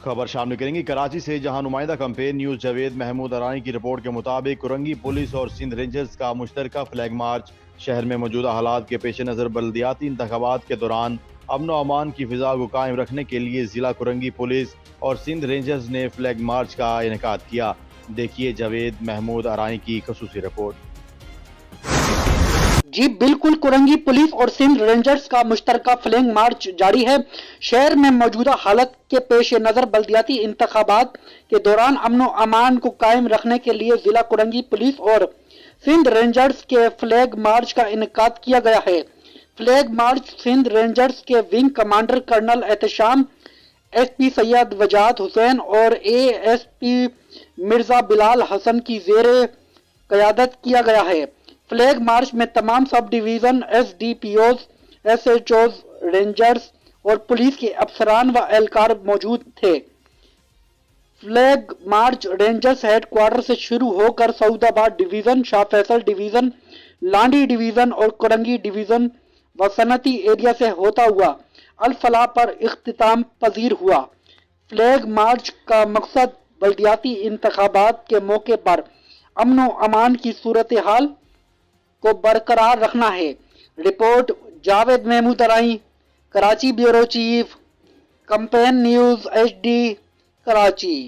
خبر شامل کریں گے کراچی سے، جہاں نمائندہ کمپین نیوز جاوید محمود ارانی کی رپورٹ کے مطابق کرنگی پولیس اور سندھ رینجرز کا مشترکہ فلیگ مارچ شہر میں موجودہ حالات کے پیش نظر بلدیاتی انتخابات کے دوران امن و امان کی فضا کو قائم رکھنے کے لیے ضلع کرنگی پولیس اور سندھ رینجرز نے فلیگ مارچ کا انعقاد کیا۔ دیکھیے جاوید محمود ارانی کی خصوصی رپورٹ۔ جی بالکل، کرنگی پولیس اور سندھ رینجرز کا مشترکہ فلیگ مارچ جاری ہے۔ شہر میں موجودہ حالت کے پیش نظر بلدیاتی انتخابات کے دوران امن و امان کو قائم رکھنے کے لیے ضلع کرنگی پولیس اور سندھ رینجرز کے فلیگ مارچ کا انعقاد کیا گیا ہے۔ فلیگ مارچ سندھ رینجرز کے wing commander colonel Ehtesham, S P Syed Wajahat Hussain اور اے ایس پی مرزا بلال حسن کی زیر قیادت کیا گیا ہے۔ فلیگ مارچ میں تمام sub division, S D P Os, S H Os, rangers اور پولیس کے افسران و اہلکار موجود تھے۔ Flag march rangers headquarter سے شروع ہو کر Saudabad division, Shah Faisal division, Landhi division اور کرنگی ڈویژن و صنعتی ایریا سے ہوتا ہوا الفلاح پر اختتام پذیر ہوا۔ فلیگ مارچ کا مقصد بلدیاتی انتخابات کے موقع پر امن و امان کی صورتحال کو برقرار رکھنا ہے۔ Report Javed Mahmood Arani, Karachi bureau chief, campaign news H D, Karachi.